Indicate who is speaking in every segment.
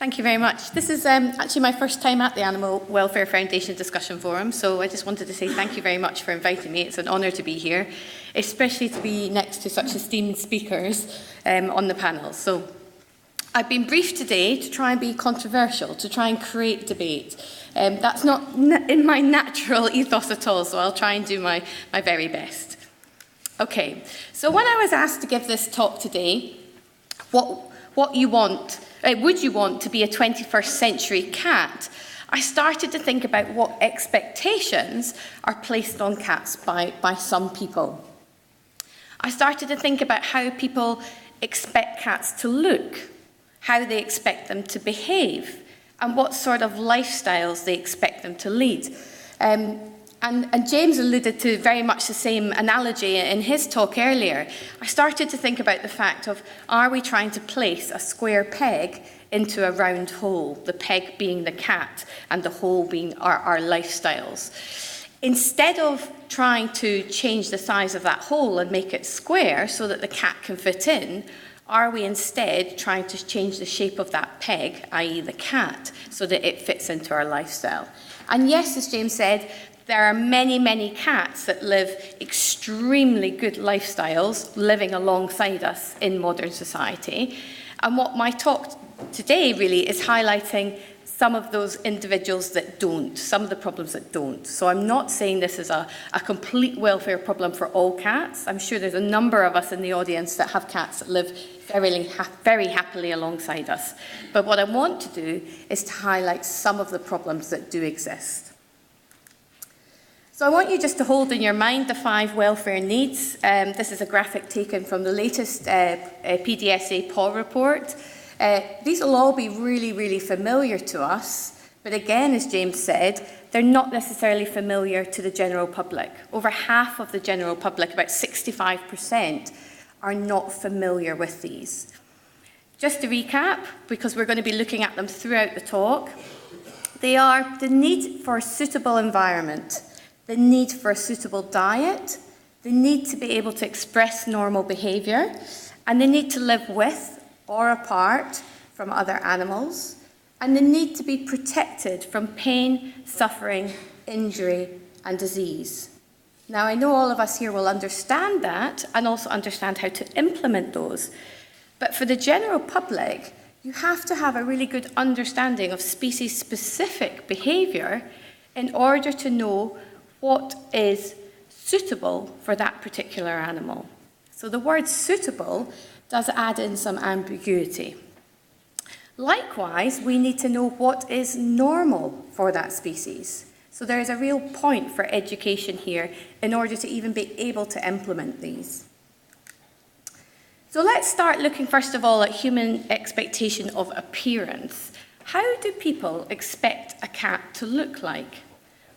Speaker 1: Thank you very much. This is actually my first time at the Animal Welfare Foundation Discussion Forum, so I just wanted to say thank you very much for inviting me. It's an honour to be here, especially to be next to such esteemed speakers on the panel. So I've been briefed today to try and be controversial, to try and create debate. That's not in my natural ethos at all, so I'll try and do my very best. Okay, so when I was asked to give this talk today, would you want to be a 21st century cat? I started to think about what expectations are placed on cats by some people. I started to think about how people expect cats to look, how they expect them to behave, and what sort of lifestyles they expect them to lead. And James alluded to very much the same analogy in his talk earlier. I started to think about the fact of, are we trying to place a square peg into a round hole, the peg being the cat and the hole being our lifestyles? Instead of trying to change the size of that hole and make it square so that the cat can fit in, are we instead trying to change the shape of that peg, i.e. the cat, so that it fits into our lifestyle? And yes, as James said, there are many, many cats that live extremely good lifestyles living alongside us in modern society. And what my talk today really is highlighting some of those individuals that don't, some of the problems that don't. So I'm not saying this is a complete welfare problem for all cats. I'm sure there's a number of us in the audience that have cats that live very happily alongside us. But what I want to do is to highlight some of the problems that do exist. So I want you just to hold in your mind the 5 welfare needs. This is a graphic taken from the latest PDSA PAW report. These will all be really, really familiar to us. But again, as James said, they're not necessarily familiar to the general public. Over half of the general public, about 65%, are not familiar with these. Just to recap, because we're going to be looking at them throughout the talk, they are the need for a suitable environment, the need for a suitable diet, the need to be able to express normal behaviour, and the need to live with or apart from other animals, and the need to be protected from pain, suffering, injury, and disease. Now, I know all of us here will understand that and also understand how to implement those, but for the general public, you have to have a really good understanding of species-specific behaviour in order to know what is suitable for that particular animal. So the word suitable does add in some ambiguity. Likewise, we need to know what is normal for that species. So there is a real point for education here in order to even be able to implement these. So let's start looking first of all at human expectation of appearance. How do people expect a cat to look like?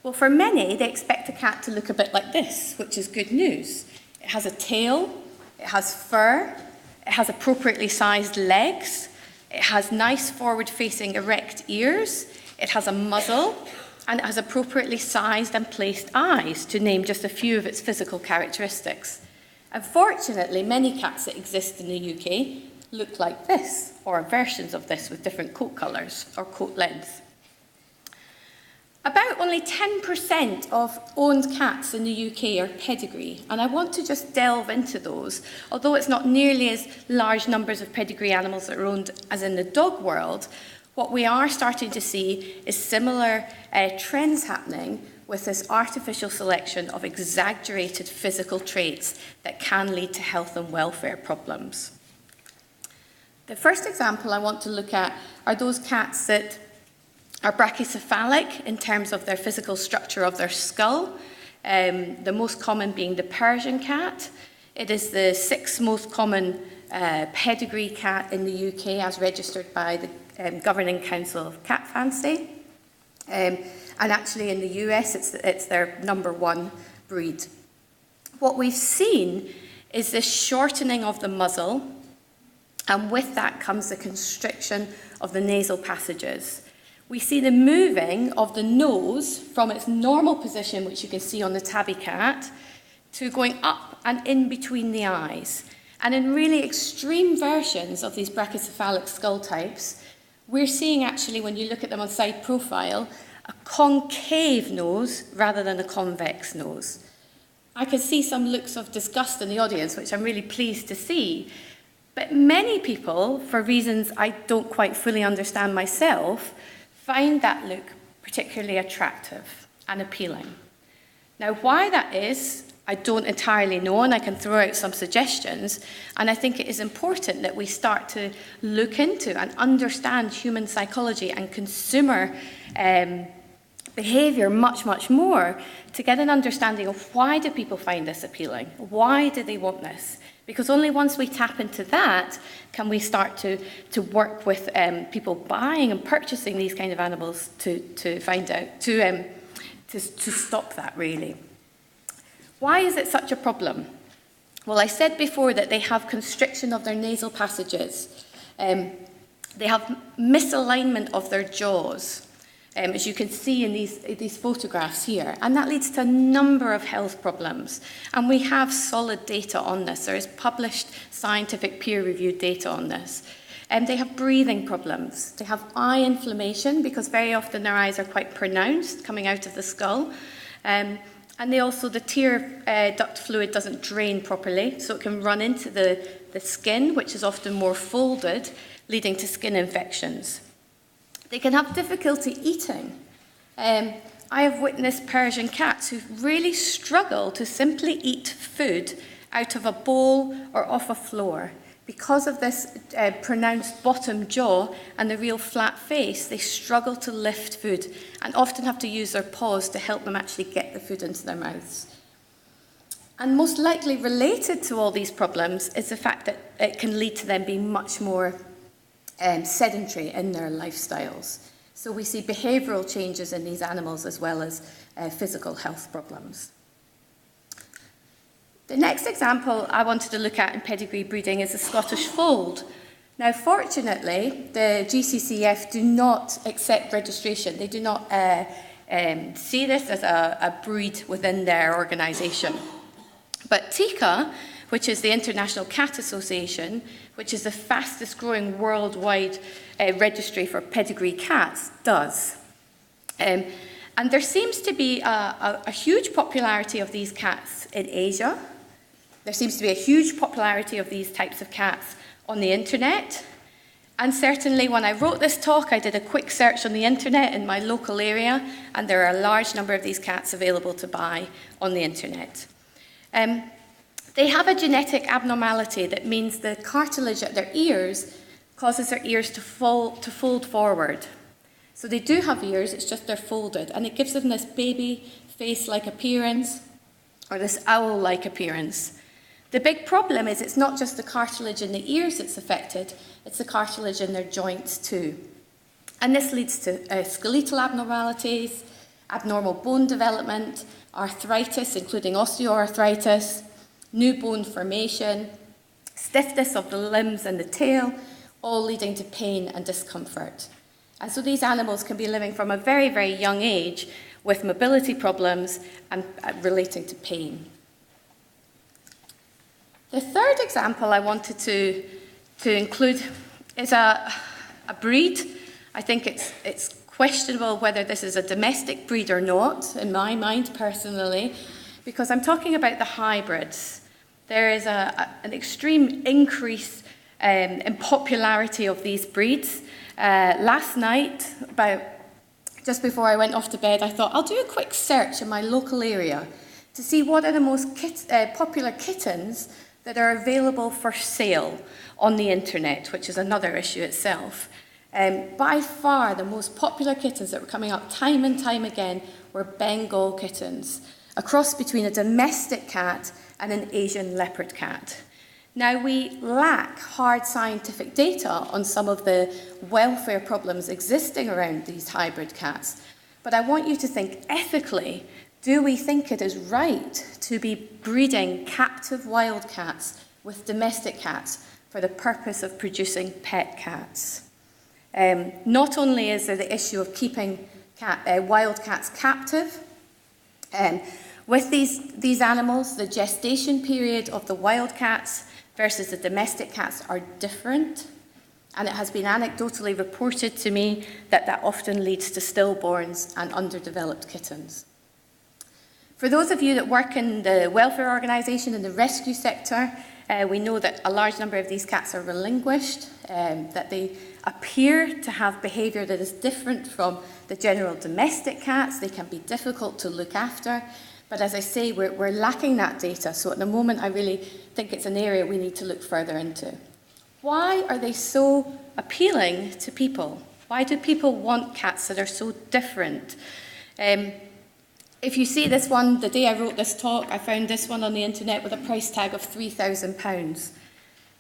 Speaker 1: Well, for many, they expect a cat to look a bit like this, which is good news. It has a tail, it has fur, it has appropriately sized legs, it has nice forward-facing erect ears, it has a muzzle, and it has appropriately sized and placed eyes, to name just a few of its physical characteristics. Unfortunately, many cats that exist in the UK look like this, or versions of this with different coat colours or coat lengths. About only 10% of owned cats in the UK are pedigree, and I want to just delve into those. Although it's not nearly as large numbers of pedigree animals that are owned as in the dog world, what we are starting to see is similar trends happening with this artificial selection of exaggerated physical traits that can lead to health and welfare problems. The first example I want to look at are those cats that are brachycephalic in terms of their physical structure of their skull, the most common being the Persian cat. It is the 6th most common pedigree cat in the UK as registered by the Governing Council of Cat Fancy. And actually in the US, it's their #1 breed. What we've seen is this shortening of the muzzle, and with that comes the constriction of the nasal passages. We see the moving of the nose from its normal position, which you can see on the tabby cat, to going up and in between the eyes. And in really extreme versions of these brachycephalic skull types, we're seeing actually, when you look at them on side profile, a concave nose rather than a convex nose. I can see some looks of disgust in the audience, which I'm really pleased to see. But many people, for reasons I don't quite fully understand myself, find that look particularly attractive and appealing. Now, why that is, I don't entirely know, and I can throw out some suggestions. And I think it is important that we start to look into and understand human psychology and consumer behaviour much, much more to get an understanding of why do people find this appealing? Why do they want this? Because only once we tap into that can we start to work with people buying and purchasing these kind of animals to find out, to stop that, really. Why is it such a problem? Well, I said before that they have constriction of their nasal passages. They have misalignment of their jaws, as you can see in these photographs here. And that leads to a number of health problems. And we have solid data on this. There is published scientific peer-reviewed data on this. They have breathing problems. They have eye inflammation because very often their eyes are quite pronounced coming out of the skull. And they also, the tear duct fluid doesn't drain properly, so it can run into the skin, which is often more folded, leading to skin infections. They can have difficulty eating. I have witnessed Persian cats who really struggle to simply eat food out of a bowl or off a floor. Because of this pronounced bottom jaw and the real flat face, they struggle to lift food and often have to use their paws to help them actually get the food into their mouths. And most likely related to all these problems is the fact that it can lead to them being much more sedentary in their lifestyles. So we see behavioural changes in these animals as well as physical health problems. The next example I wanted to look at in pedigree breeding is the Scottish Fold. Now, fortunately, the GCCF do not accept registration. They do not see this as a breed within their organisation. But TICA, which is the International Cat Association, which is the fastest growing worldwide registry for pedigree cats, does. And there seems to be a huge popularity of these cats in Asia. There seems to be a huge popularity of these types of cats on the internet. And certainly when I wrote this talk, I did a quick search on the internet in my local area, and there are a large number of these cats available to buy on the internet. They have a genetic abnormality that means the cartilage at their ears causes their ears to fold forward. So they do have ears, it's just they're folded, and it gives them this baby face-like appearance or this owl-like appearance. The big problem is it's not just the cartilage in the ears that's affected, it's the cartilage in their joints too. And this leads to skeletal abnormalities, abnormal bone development, arthritis, including osteoarthritis, new bone formation, stiffness of the limbs and the tail, all leading to pain and discomfort. And so these animals can be living from a very, very young age with mobility problems and relating to pain. The third example I wanted to include is a breed. I think it's questionable whether this is a domestic breed or not, in my mind personally, because I'm talking about the hybrids. There is an extreme increase in popularity of these breeds. Last night, just before I went off to bed, I thought I'll do a quick search in my local area to see what are the most popular kittens that are available for sale on the internet, which is another issue itself. By far, the most popular kittens that were coming up time and time again were Bengal kittens, a cross between a domestic cat and an Asian leopard cat. Now, we lack hard scientific data on some of the welfare problems existing around these hybrid cats, but I want you to think ethically. Do we think it is right to be breeding captive wild cats with domestic cats for the purpose of producing pet cats? Not only is there the issue of keeping wild cats captive, with these animals, the gestation period of the wild cats versus the domestic cats are different. And it has been anecdotally reported to me that that often leads to stillborns and underdeveloped kittens. For those of you that work in the welfare organisation and the rescue sector, we know that a large number of these cats are relinquished, that they appear to have behaviour that is different from the general domestic cats. They can be difficult to look after. But as I say, we're lacking that data. So at the moment, I really think it's an area we need to look further into. Why are they so appealing to people? Why do people want cats that are so different? If you see this one, the day I wrote this talk, I found this one on the internet with a price tag of £3,000.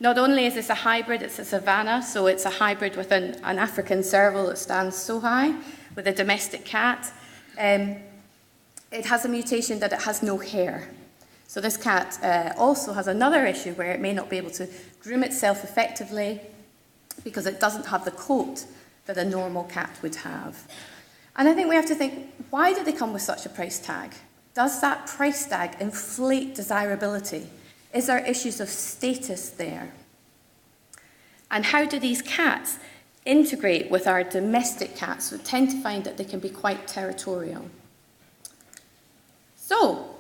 Speaker 1: Not only is this a hybrid, it's a Savannah, so it's a hybrid with an African serval that stands so high, with a domestic cat. It has a mutation that it has no hair. So this cat also has another issue where it may not be able to groom itself effectively because it doesn't have the coat that a normal cat would have. And I think we have to think, why do they come with such a price tag? Does that price tag inflate desirability? Is there issues of status there? And how do these cats integrate with our domestic cats? We tend to find that they can be quite territorial. So,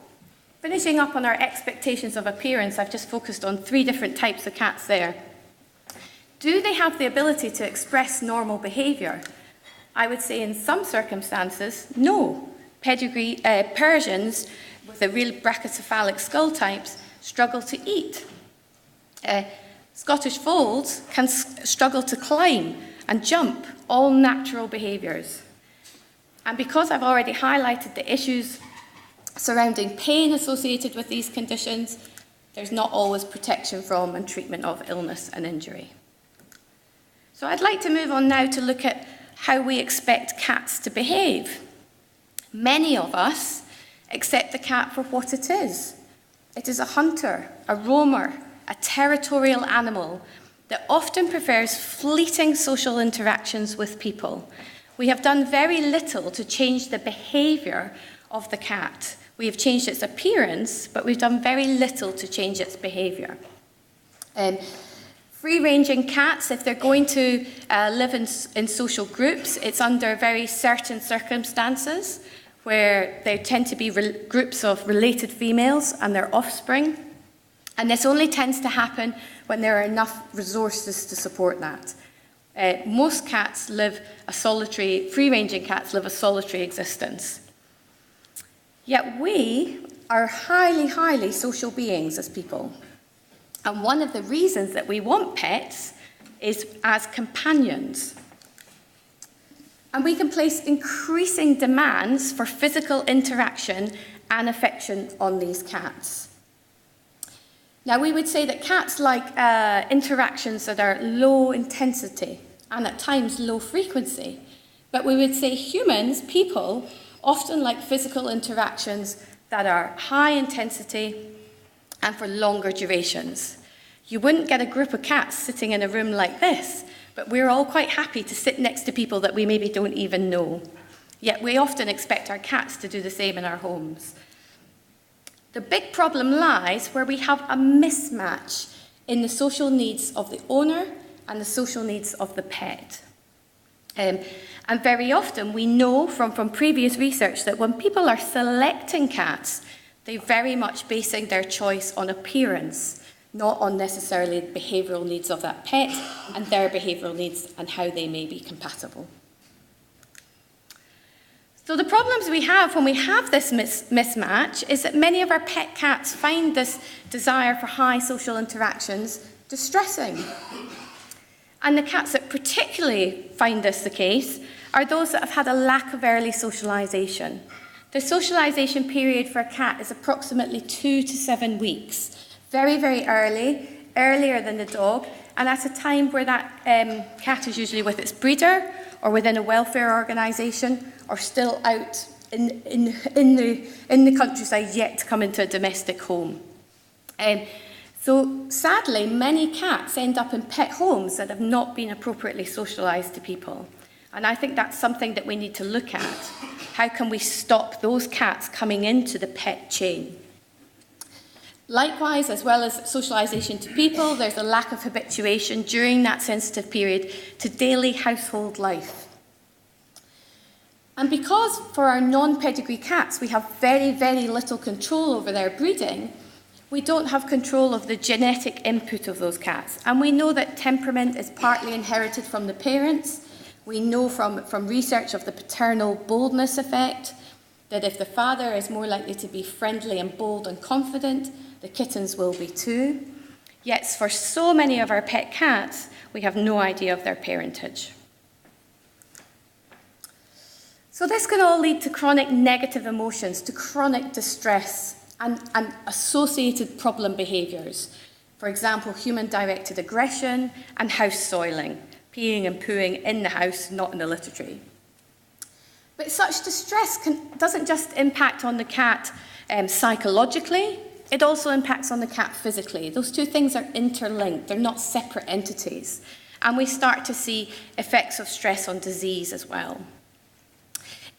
Speaker 1: finishing up on our expectations of appearance, I've just focused on 3 different types of cats there. Do they have the ability to express normal behaviour? I would say in some circumstances, no. Pedigree Persians with the real brachycephalic skull types struggle to eat. Scottish folds can struggle to climb and jump, all natural behaviours. And because I've already highlighted the issues surrounding pain associated with these conditions, there's not always protection from and treatment of illness and injury. So I'd like to move on now to look at how we expect cats to behave. Many of us accept the cat for what it is. It is a hunter, a roamer, a territorial animal that often prefers fleeting social interactions with people. We have done very little to change the behaviour of the cat. We have changed its appearance, but we've done very little to change its behaviour. Free-ranging cats, if they're going to live in social groups, it's under very certain circumstances where there tend to be groups of related females and their offspring. And this only tends to happen when there are enough resources to support that. Most cats live a solitary, free-ranging cats live a solitary existence. Yet we are highly, highly social beings as people. And one of the reasons that we want pets is as companions. And we can place increasing demands for physical interaction and affection on these cats. Now, we would say that cats like interactions that are low intensity and at times low frequency. But we would say humans, people, often like physical interactions that are high intensity and for longer durations. You wouldn't get a group of cats sitting in a room like this, but we're all quite happy to sit next to people that we maybe don't even know. Yet we often expect our cats to do the same in our homes. The big problem lies where we have a mismatch in the social needs of the owner and the social needs of the pet. And very often we know from previous research that when people are selecting cats, they're very much basing their choice on appearance, not on necessarily the behavioural needs of that pet and their behavioural needs and how they may be compatible. So the problems we have when we have this mismatch is that many of our pet cats find this desire for high social interactions distressing. And the cats that particularly find this the case are those that have had a lack of early socialisation. The socialisation period for a cat is approximately 2 to 7 weeks. Very, very early, earlier than the dog, and at a time where that cat is usually with its breeder or within a welfare organisation or still out in the countryside yet to come into a domestic home. So sadly, many cats end up in pet homes that have not been appropriately socialised to people. And I think that's something that we need to look at. How can we stop those cats coming into the pet chain? Likewise, as well as socialisation to people, there's a lack of habituation during that sensitive period to daily household life. And because for our non-pedigree cats we have very, very little control over their breeding, we don't have control of the genetic input of those cats. And we know that temperament is partly inherited from the parents. We know from research of the paternal boldness effect that if the father is more likely to be friendly and bold and confident, the kittens will be too. Yet for so many of our pet cats, we have no idea of their parentage. So this can all lead to chronic negative emotions, to chronic distress, and associated problem behaviours. For example, human-directed aggression and house soiling, peeing and pooing in the house, not in the litter tray. But such distress doesn't just impact on the cat psychologically, it also impacts on the cat physically. Those two things are interlinked, they're not separate entities. And we start to see effects of stress on disease as well.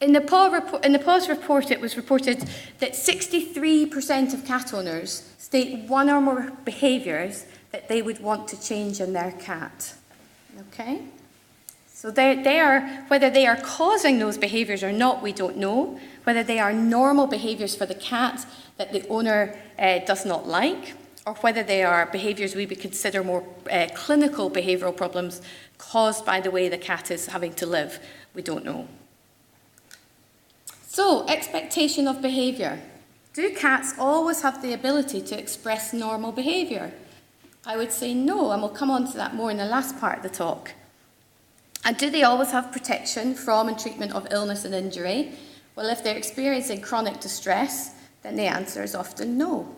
Speaker 1: In the PAWS report, it was reported that 63% of cat owners state one or more behaviours that they would want to change in their cat. Okay? So they are, whether they are causing those behaviours or not, we don't know. Whether they are normal behaviours for the cat that the owner does not like, or whether they are behaviours we would consider more clinical behavioural problems caused by the way the cat is having to live, we don't know. So, expectation of behaviour. Do cats always have the ability to express normal behaviour? I would say no, and we'll come on to that more in the last part of the talk. And do they always have protection from and treatment of illness and injury? Well, if they're experiencing chronic distress, then the answer is often no.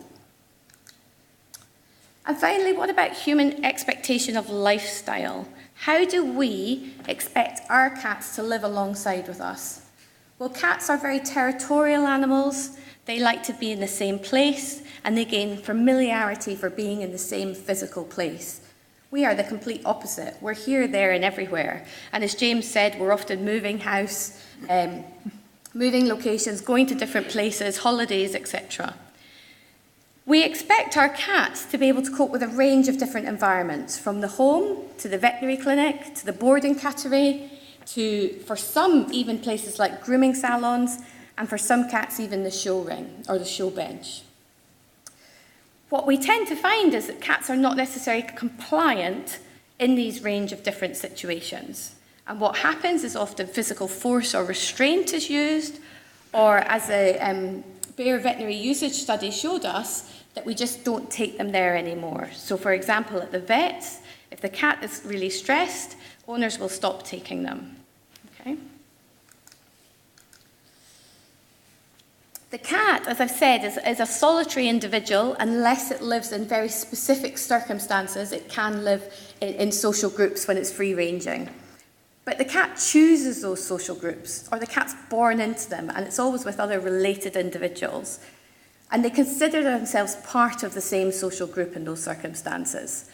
Speaker 1: And finally, what about human expectation of lifestyle? How do we expect our cats to live alongside with us? Well, cats are very territorial animals. They like to be in the same place, and they gain familiarity for being in the same physical place. We are the complete opposite. We're here, there, and everywhere. And as James said, we're often moving house, moving locations, going to different places, holidays, etc. We expect our cats to be able to cope with a range of different environments, from the home to the veterinary clinic to the boarding cattery, to, for some, even places like grooming salons, and for some cats, even the show ring or the show bench. What we tend to find is that cats are not necessarily compliant in these range of different situations. And what happens is often physical force or restraint is used, or as a Bear veterinary usage study showed us, that we just don't take them there anymore. So for example, at the vets, if the cat is really stressed, owners will stop taking them. Okay? The cat, as I've said, is a solitary individual. Unless it lives in very specific circumstances, it can live in social groups when it's free-ranging. But the cat chooses those social groups, or the cat's born into them, and it's always with other related individuals. And they consider themselves part of the same social group in those circumstances.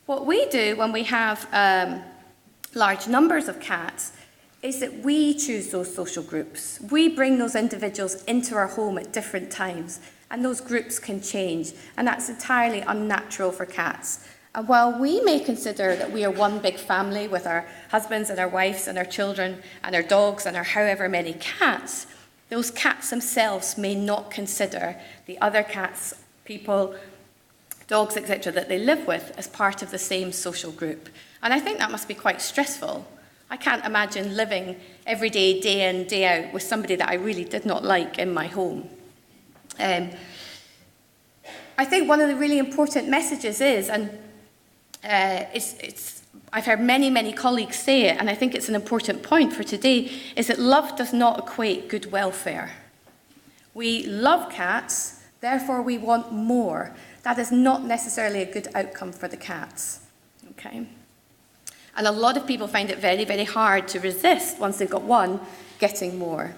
Speaker 1: What we do when we have large numbers of cats is that we choose those social groups. We bring those individuals into our home at different times, and those groups can change, and that's entirely unnatural for cats. And while we may consider that we are one big family with our husbands and our wives and our children and our dogs and our however many cats, those cats themselves may not consider the other cats, people, dogs, etc., that they live with as part of the same social group. And I think that must be quite stressful. I can't imagine living every day, day in, day out, with somebody that I really did not like in my home. I think one of the really important messages is, and I've heard many, many colleagues say it, and I think it's an important point for today, is that love does not equate good welfare. We love cats, therefore we want more. That is not necessarily a good outcome for the cats. Okay? And a lot of people find it very, very hard to resist, once they've got one, getting more.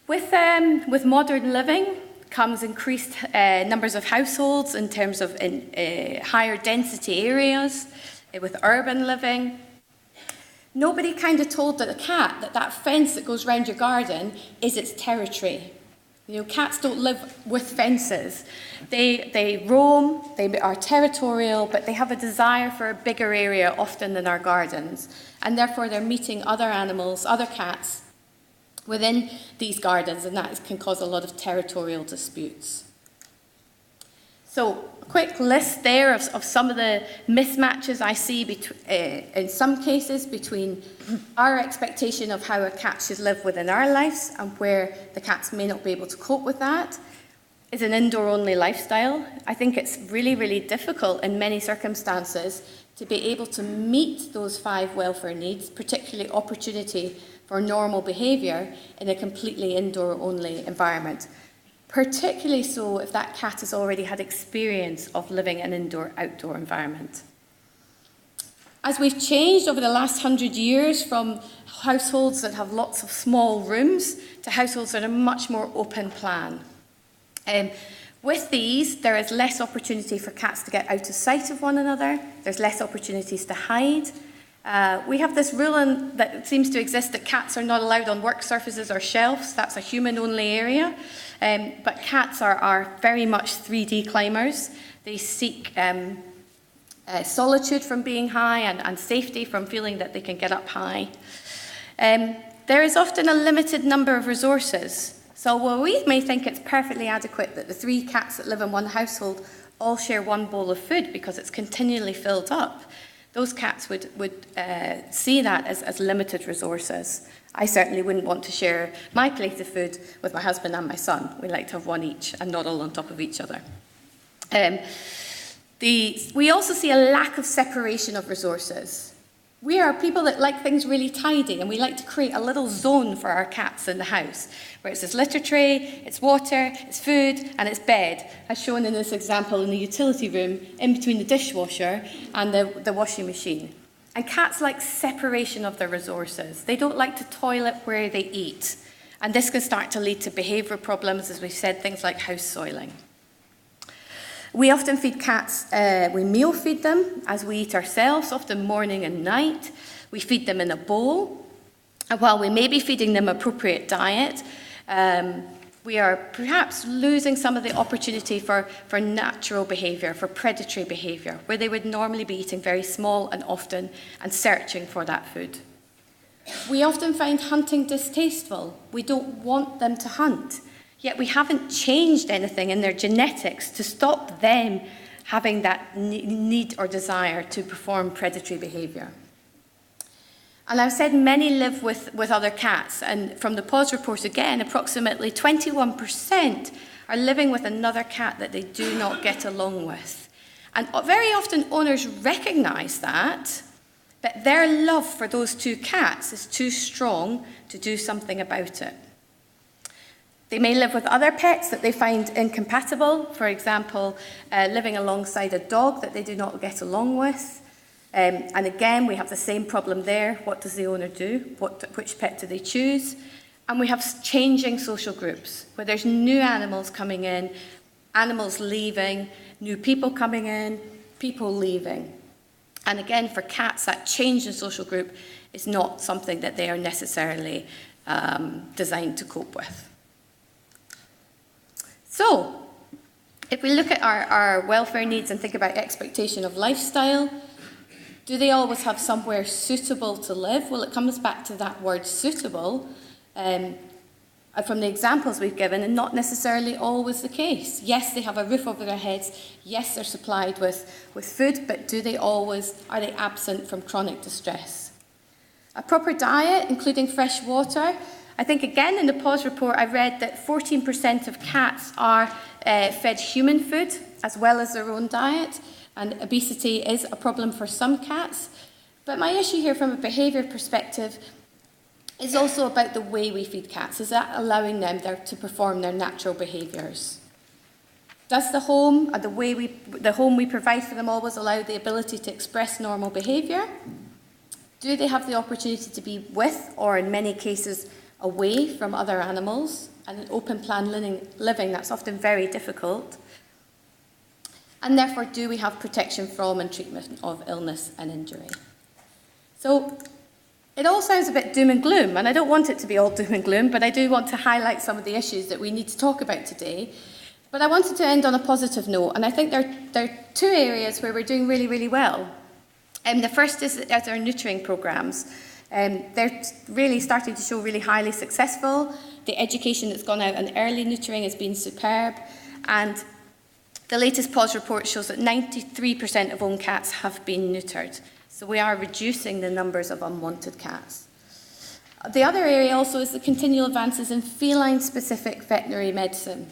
Speaker 1: With modern living comes increased numbers of households in terms of higher density areas, with urban living. Nobody kind of told the cat that fence that goes round your garden is its territory. You know, cats don't live with fences. They roam, they are territorial, but they have a desire for a bigger area often than our gardens. And therefore they're meeting other animals, other cats, within these gardens, and that can cause a lot of territorial disputes. So, a quick list there of some of the mismatches I see in some cases between our expectation of how a cat should live within our lives and where the cats may not be able to cope with that. Is an indoor-only lifestyle. I think it's really, really difficult in many circumstances to be able to meet those 5 welfare needs, particularly opportunity for normal behaviour in a completely indoor-only environment. Particularly so if that cat has already had experience of living in an indoor-outdoor environment. As we've changed over the last 100 years from households that have lots of small rooms to households that are much more open plan. With these, there is less opportunity for cats to get out of sight of one another. There's less opportunities to hide. We have this rule that seems to exist that cats are not allowed on work surfaces or shelves. That's a human-only area. But cats are very much 3D climbers. They seek solitude from being high and safety from feeling that they can get up high. There is often a limited number of resources. So while we may think it's perfectly adequate that the 3 cats that live in one household all share one bowl of food because it's continually filled up, those cats would see that as limited resources. I certainly wouldn't want to share my plate of food with my husband and my son. We like to have one each and not all on top of each other. We also see a lack of separation of resources. We are people that like things really tidy, and we like to create a little zone for our cats in the house, where it's this litter tray, it's water, it's food, and it's bed, as shown in this example in the utility room, in between the dishwasher and the washing machine. And cats like separation of their resources. They don't like to toilet where they eat. And this can start to lead to behaviour problems, as we've said, things like house soiling. We often feed cats, we meal feed them as we eat ourselves, often morning and night. We feed them in a bowl. And while we may be feeding them appropriate diet, we are perhaps losing some of the opportunity for natural behaviour, for predatory behaviour, where they would normally be eating very small and often and searching for that food. We often find hunting distasteful. We don't want them to hunt. Yet we haven't changed anything in their genetics to stop them having that need or desire to perform predatory behaviour. And I've said many live with other cats, and from the PAWS report again, approximately 21% are living with another cat that they do not get along with. And very often owners recognise that, but their love for those 2 cats is too strong to do something about it. They may live with other pets that they find incompatible, for example, living alongside a dog that they do not get along with. And again, we have the same problem there. What does the owner do? Which pet do they choose? And we have changing social groups, where there's new animals coming in, animals leaving, new people coming in, people leaving. And again, for cats, that change in social group is not something that they are necessarily designed to cope with. So, if we look at our welfare needs and think about expectation of lifestyle, do they always have somewhere suitable to live? Well, it comes back to that word suitable from the examples we've given, and not necessarily always the case. Yes, they have a roof over their heads. Yes, they're supplied with food, but are they absent from chronic distress? A proper diet, including fresh water. I think, again, in the PAWS report, I read that 14% of cats are fed human food as well as their own diet, and obesity is a problem for some cats. But my issue here from a behaviour perspective is also about the way we feed cats. Is that allowing them to perform their natural behaviours? Does the home we provide for them always allow the ability to express normal behaviour? Do they have the opportunity to be with, or in many cases, away from other animals? And in open plan living, that's often very difficult. And therefore, do we have protection from and treatment of illness and injury? So, It all sounds a bit doom and gloom, and I don't want it to be all doom and gloom, but I do want to highlight some of the issues that we need to talk about today. But I wanted to end on a positive note, and I think there are two areas where we're doing really, really well. The first is our neutering programmes. They're really starting to show really highly successful. The education that's gone out on early neutering has been superb, and the latest PAWS report shows that 93% of owned cats have been neutered. So we are reducing the numbers of unwanted cats. The other area also is the continual advances in feline-specific veterinary medicine.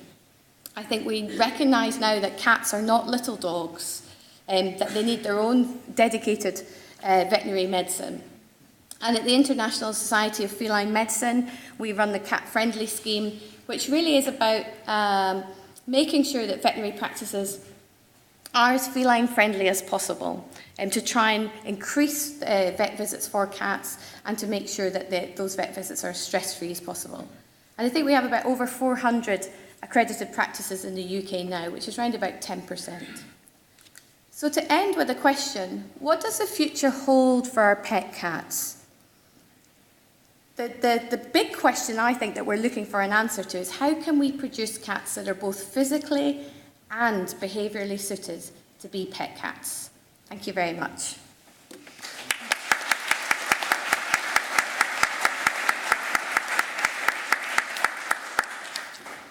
Speaker 1: I think we recognise now that cats are not little dogs, that they need their own dedicated veterinary medicine. And at the International Society of Feline Medicine, we run the Cat Friendly scheme, which really is about making sure that veterinary practices are as feline friendly as possible, and to try and increase vet visits for cats and to make sure that those vet visits are as stress-free as possible. And I think we have about over 400 accredited practices in the UK now, which is around about 10%. So to end with a question, what does the future hold for our pet cats? The big question I think that we're looking for an answer to is how can we produce cats that are both physically and behaviourally suited to be pet cats? Thank you very much.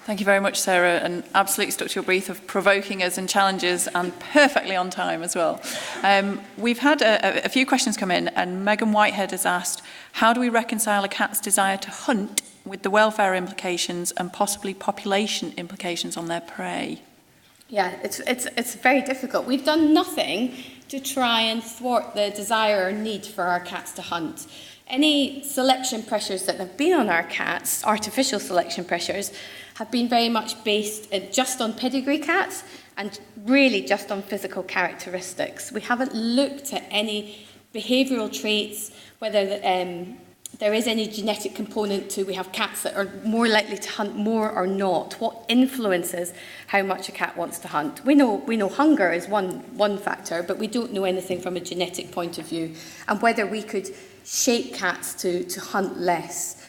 Speaker 2: Thank you very much, Sarah, and absolutely stuck to your brief of provoking us and challenges, and perfectly on time as well. We've had a few questions come in, and Megan Whitehead has asked, how do we reconcile a cat's desire to hunt with the welfare implications and possibly population implications on their prey?
Speaker 1: Yeah, it's very difficult. We've done nothing to try and thwart the desire or need for our cats to hunt. Any selection pressures that have been on our cats, artificial selection pressures, have been very much based just on pedigree cats and really just on physical characteristics. We haven't looked at any behavioural traits, whether there is any genetic component to we have cats that are more likely to hunt more or not. What influences how much a cat wants to hunt? We know hunger is one factor, but we don't know anything from a genetic point of view, and whether we could shape cats to hunt less.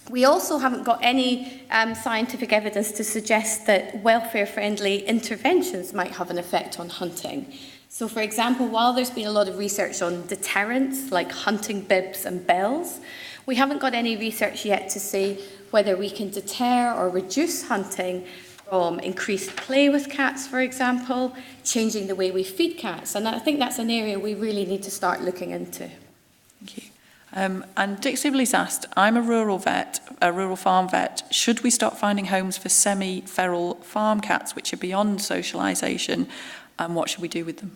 Speaker 1: We also haven't got any scientific evidence to suggest that welfare-friendly interventions might have an effect on hunting. So, for example, while there's been a lot of research on deterrents, like hunting bibs and bells, we haven't got any research yet to say whether we can deter or reduce hunting from increased play with cats, for example, changing the way we feed cats. And I think that's an area we really need to start looking into.
Speaker 2: Thank you. And Dick Sibley's asked, I'm a rural farm vet. Should we stop finding homes for semi-feral farm cats, which are beyond socialisation, and what should we do with them?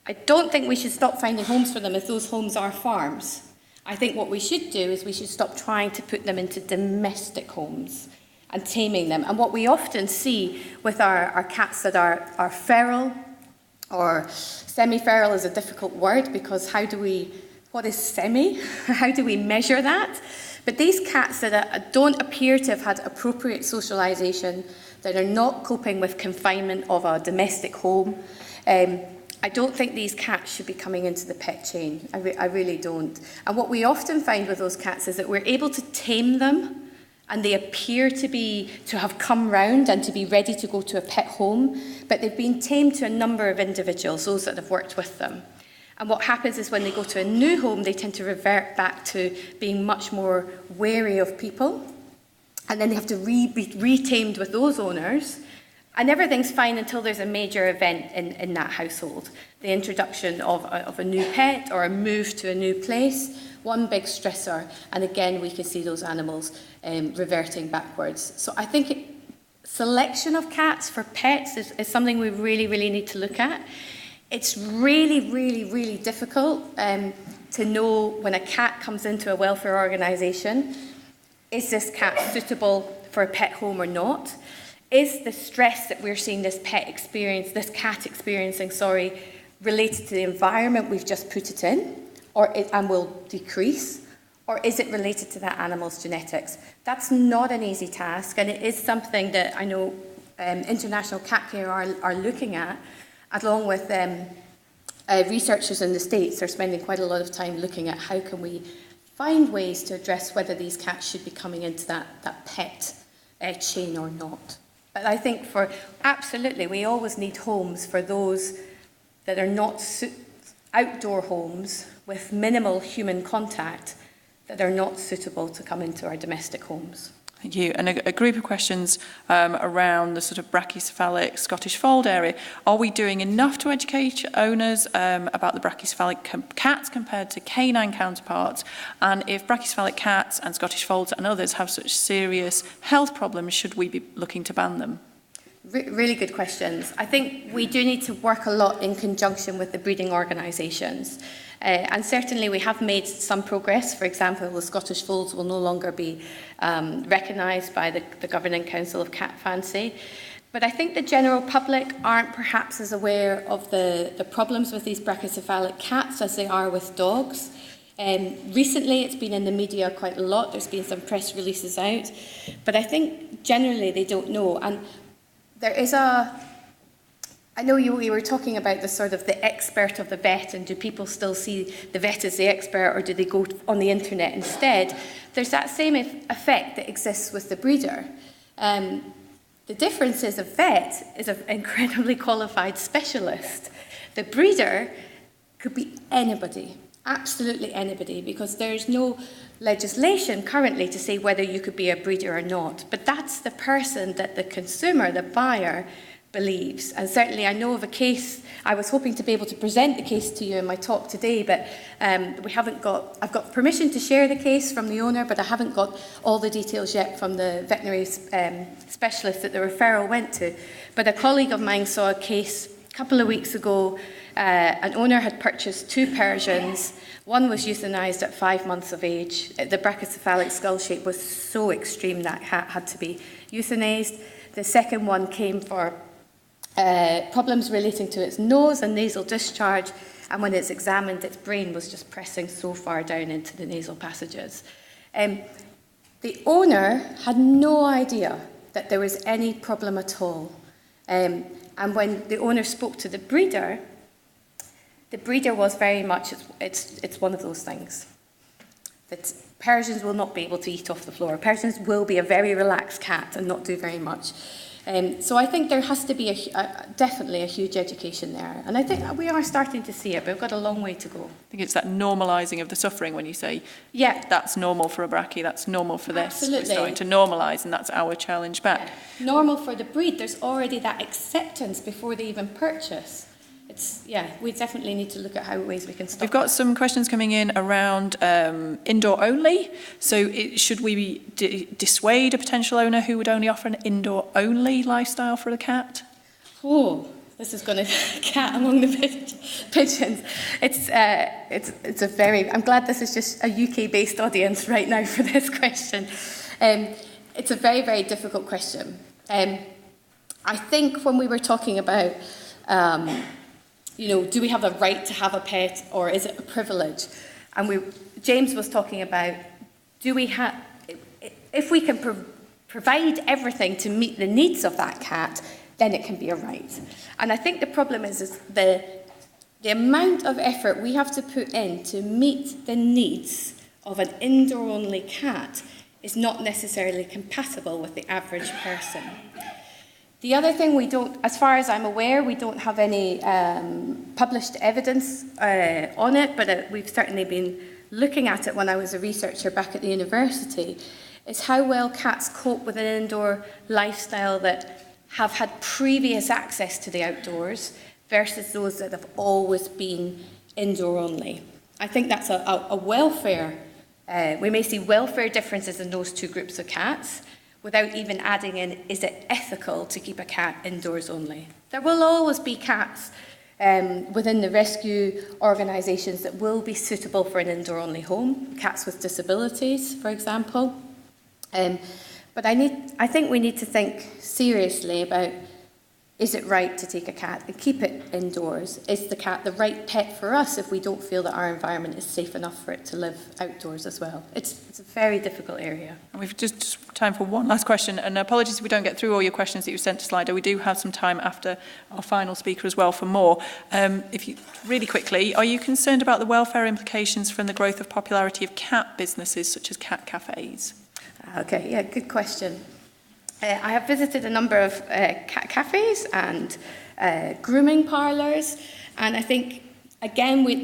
Speaker 1: I don't think we should stop finding homes for them if those homes are farms. I think what we should do is we should stop trying to put them into domestic homes and taming them. And what we often see with our cats that are feral, or semi-feral is a difficult word because what is semi? How do we measure that? But these cats that don't appear to have had appropriate socialisation, that are not coping with confinement of a domestic home, I don't think these cats should be coming into the pet chain. I really don't. And what we often find with those cats is that we're able to tame them, and they appear to have come round and to be ready to go to a pet home, but they've been tamed to a number of individuals, those that have worked with them. And what happens is when they go to a new home, they tend to revert back to being much more wary of people. And then they have to be retamed with those owners. And everything's fine until there's a major event in that household. The introduction of a new pet or a move to a new place, one big stressor. And again, we can see those animals reverting backwards. So I think selection of cats for pets is something we really, really need to look at. It's really, really, really difficult to know when a cat comes into a welfare organisation, is this cat suitable for a pet home or not? Is the stress that we're seeing this cat experiencing, related to the environment we've just put it in, and will decrease? Or is it related to that animal's genetics? That's not an easy task, and it is something that I know International Cat Care are looking at, along with researchers in the States. Are spending quite a lot of time looking at how can we find ways to address whether these cats should be coming into that pet chain or not. But I think absolutely, we always need homes for those that are not outdoor homes with minimal human contact that are not suitable to come into our domestic homes.
Speaker 2: Thank you. And a group of questions around the sort of brachycephalic Scottish fold area. Are we doing enough to educate owners about the brachycephalic cats compared to canine counterparts? And if brachycephalic cats and Scottish folds and others have such serious health problems, should we be looking to ban them?
Speaker 1: Really good questions. I think we do need to work a lot in conjunction with the breeding organisations. And certainly we have made some progress. For example, the Scottish folds will no longer be recognised by the Governing Council of Cat Fancy. But I think the general public aren't perhaps as aware of the problems with these brachycephalic cats as they are with dogs. Recently, it's been in the media quite a lot. There's been some press releases out. But I think generally they don't know. And there is I know we were talking about the sort of the expert of the vet, and do people still see the vet as the expert, or do they go on the internet instead? There's that same effect that exists with the breeder. The difference is a vet is an incredibly qualified specialist. The breeder could be anybody, absolutely anybody, because there's no legislation currently to say whether you could be a breeder or not. But that's the person that the consumer, the buyer, believes. And certainly I know of a case, I was hoping to be able to present the case to you in my talk today, but I've got permission to share the case from the owner, but I haven't got all the details yet from the veterinary specialist that the referral went to. But a colleague of mine saw a case a couple of weeks ago. An owner had purchased 2 Persians. One was euthanized at 5 months of age. The brachycephalic skull shape was so extreme that cat had to be euthanized. The second one came for problems relating to its nose and nasal discharge, and when it's examined, its brain was just pressing so far down into the nasal passages. The owner had no idea that there was any problem at all. And when the owner spoke to the breeder was very much, it's one of those things. That Persians will not be able to eat off the floor. Persians will be a very relaxed cat and not do very much. So I think there has to be definitely a huge education there. And I think we are starting to see it, but we've got a long way to go.
Speaker 2: I think it's that normalising of the suffering when you say,
Speaker 1: yeah,
Speaker 2: that's normal for a brachy, that's normal for this.
Speaker 1: Absolutely.
Speaker 2: We're starting to normalise, and that's our challenge back.
Speaker 1: Yeah. Normal for the breed. There's already that acceptance before they even purchase. We definitely need to look at ways we can stop.
Speaker 2: We've got some questions coming in around indoor only. So should we dissuade a potential owner who would only offer an indoor only lifestyle for a cat?
Speaker 1: Oh, this is going to cat among the pigeons. It's a very. I'm glad this is just a UK-based audience right now for this question. It's a very, very difficult question. I think when we were talking about do we have a right to have a pet, or is it a privilege? And James was talking about, if we can provide everything to meet the needs of that cat, then it can be a right. And I think the problem is the amount of effort we have to put in to meet the needs of an indoor-only cat is not necessarily compatible with the average person. The other thing as far as I'm aware, we don't have any published evidence on it, but we've certainly been looking at it when I was a researcher back at the university, is how well cats cope with an indoor lifestyle that have had previous access to the outdoors versus those that have always been indoor only. I think that's a welfare. We may see welfare differences in those two groups of cats, without even adding in, is it ethical to keep a cat indoors only? There will always be cats within the rescue organisations that will be suitable for an indoor-only home, cats with disabilities, for example. But I think we need to think seriously about is it right to take a cat and keep it indoors? Is the cat the right pet for us if we don't feel that our environment is safe enough for it to live outdoors as well? It's a very difficult area.
Speaker 2: And we've just time for one last question, and apologies if we don't get through all your questions that you've sent to Slido. We do have some time after our final speaker as well for more. If you really quickly, are you concerned about the welfare implications from the growth of popularity of cat businesses such as cat cafes?
Speaker 1: Okay, yeah, good question. I have visited a number of cat cafes and grooming parlours, and I think, again, we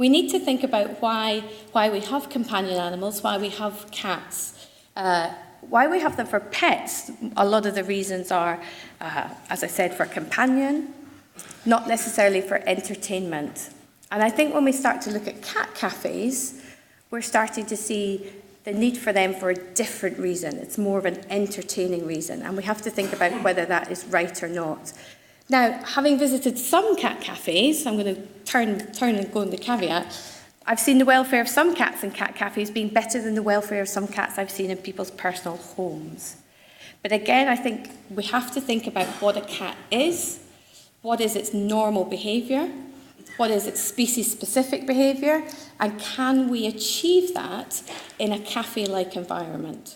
Speaker 1: need to think about why we have companion animals, why we have cats, why we have them for pets. A lot of the reasons are, as I said, for companion, not necessarily for entertainment. And I think when we start to look at cat cafes, we're starting to see the need for them for a different reason. It's more of an entertaining reason, and we have to think about whether that is right or not. Now, having visited some cat cafes, I'm going to turn and go on the caveat, I've seen the welfare of some cats in cat cafes being better than the welfare of some cats I've seen in people's personal homes. But again, I think we have to think about what a cat is, what is its normal behaviour, what is its species-specific behaviour, and can we achieve that in a cafe-like environment?